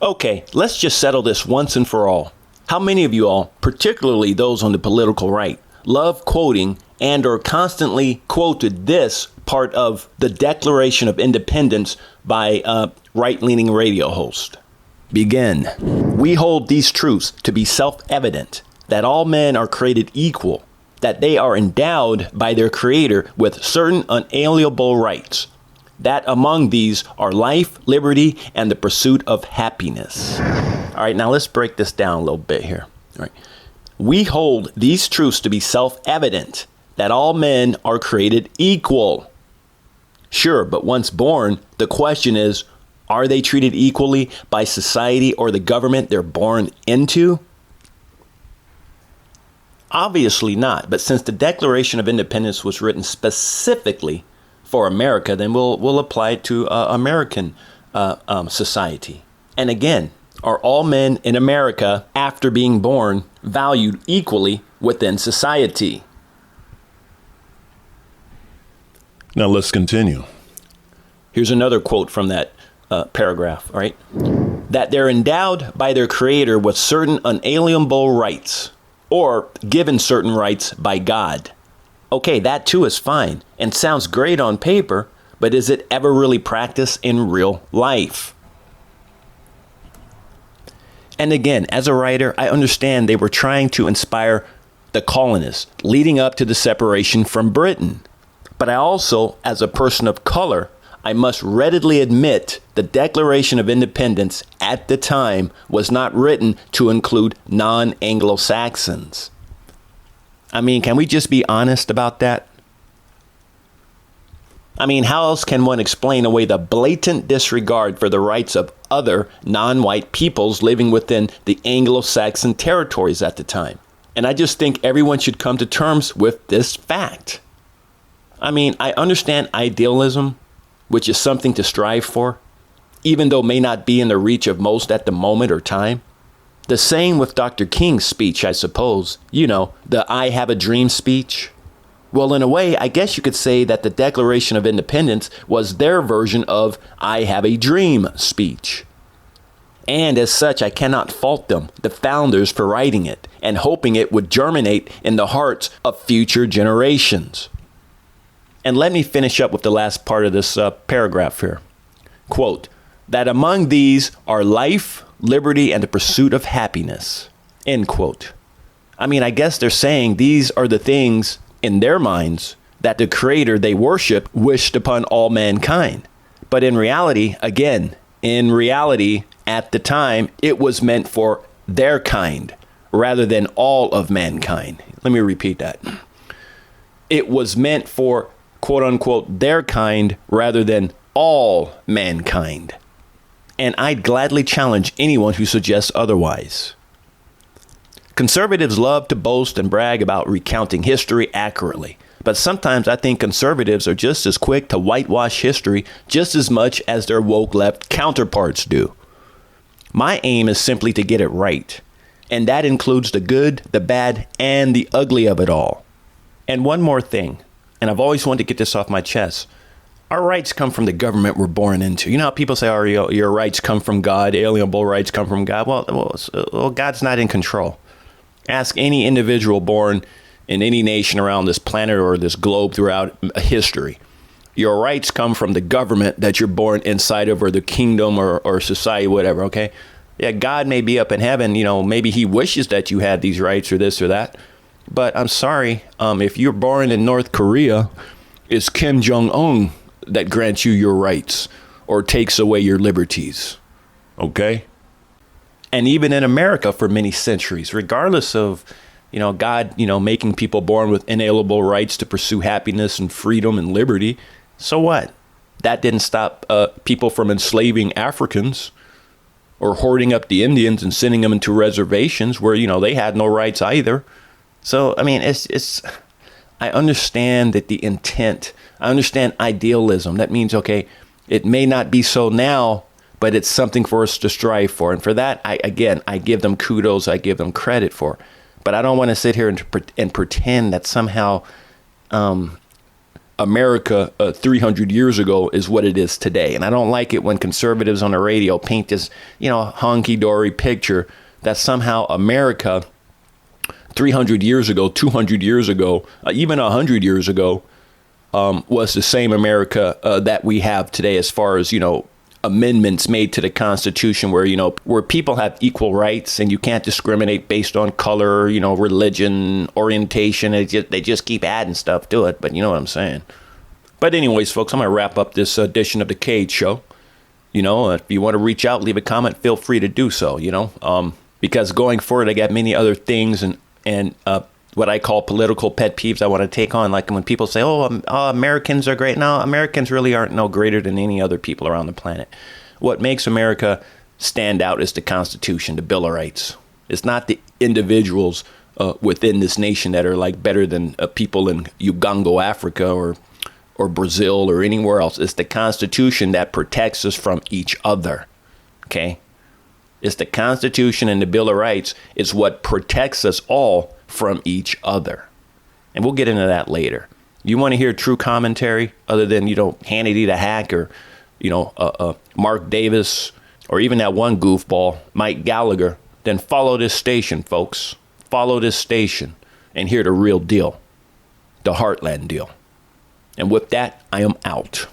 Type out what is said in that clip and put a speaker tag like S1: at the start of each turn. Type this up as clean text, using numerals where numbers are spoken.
S1: Okay, let's just settle this once and for all. How many of you all, particularly those on the political right, love quoting and or constantly quoted this part of the Declaration of Independence by a right-leaning radio host? Begin. We hold these truths to be self-evident, that all men are created equal, that they are endowed by their Creator with certain unalienable rights, that among these are life, liberty, and the pursuit of happiness. All right, now let's break this down a little bit here. All right. We hold these truths to be self-evident, that all men are created equal. Sure, but once born, the question is, are they treated equally by society or the government they're born into? Obviously not. But since the Declaration of Independence was written specifically for America, then we'll apply it to American society. And again, are all men in America, after being born, valued equally within society?
S2: Now let's continue.
S1: Here's another quote from that paragraph, all right? That they're endowed by their Creator with certain unalienable rights, or given certain rights by God. Okay, that too is fine and sounds great on paper, but is it ever really practiced in real life? And again, as a writer, I understand they were trying to inspire the colonists leading up to the separation from Britain. But I also, as a person of color, I must readily admit the Declaration of Independence at the time was not written to include non-Anglo-Saxons. I mean, can we just be honest about that? I mean, how else can one explain away the blatant disregard for the rights of other non-white peoples living within the Anglo-Saxon territories at the time? And I just think everyone should come to terms with this fact. I mean, I understand idealism, which is something to strive for, even though it may not be in the reach of most at the moment or time. The same with Dr. King's speech, I suppose. You know, the I Have a Dream speech. Well, in a way, I guess you could say that the Declaration of Independence was their version of I Have a Dream speech. And as such, I cannot fault them, the founders, for writing it and hoping it would germinate in the hearts of future generations. And let me finish up with the last part of this paragraph here. Quote, that among these are life, liberty, and the pursuit of happiness. End quote. I mean, I guess they're saying these are the things in their minds that the Creator they worship wished upon all mankind. But in reality, again, at the time, it was meant for their kind rather than all of mankind. Let me repeat that. It was meant for, quote unquote, their kind rather than all mankind. And I'd gladly challenge anyone who suggests otherwise. Conservatives love to boast and brag about recounting history accurately. But sometimes I think conservatives are just as quick to whitewash history just as much as their woke left counterparts do. My aim is simply to get it right. And that includes the good, the bad, and the ugly of it all. And one more thing, and I've always wanted to get this off my chest. Our rights come from the government we're born into. You know how people say, oh, your rights come from God, alienable rights come from God. Well, God's not in control. Ask any individual born in any nation around this planet or this globe throughout history. Your rights come from the government that you're born inside of, or the kingdom or society, whatever, okay? Yeah, God may be up in heaven, you know, maybe he wishes that you had these rights or this or that. But I'm sorry, if you're born in North Korea, it's Kim Jong-un that grants you your rights or takes away your liberties, okay? And even in America for many centuries, regardless of, you know, God, you know, making people born with inalienable rights to pursue happiness and freedom and liberty. So what? That didn't stop people from enslaving Africans or hoarding up the Indians and sending them into reservations where, you know, they had no rights either. So, I mean, I understand that the intent, I understand idealism. That means, okay, it may not be so now, but it's something for us to strive for. And for that, I give them kudos, I give them credit for. But I don't want to sit here and pretend that somehow America 300 years ago is what it is today. And I don't like it when conservatives on the radio paint this, hunky-dory picture that somehow America 300 years ago, 200 years ago, even 100 years ago, was the same America that we have today as far as, amendments made to the Constitution where people have equal rights and you can't discriminate based on color, religion, orientation. They just keep adding stuff to it. But you know what I'm saying. But anyways, folks, I'm going to wrap up this edition of the Cage Show. If you want to reach out, leave a comment, feel free to do so, because going forward, I got many other things and what I call political pet peeves I want to take on. Like when people say, Americans are great. No, Americans really aren't no greater than any other people around the planet. What makes America stand out is the Constitution, the Bill of Rights. It's not the individuals within this nation that are like better than people in Ugango, Africa, or Brazil or anywhere else. It's the Constitution that protects us from each other. Okay? It's the Constitution and the Bill of Rights is what protects us all from each other. And we'll get into that later. You want to hear true commentary other than, Hannity the hack or, Mark Davis or even that one goofball, Mike Gallagher, then follow this station, folks. Follow this station and hear the real deal, the Heartland deal. And with that, I am out.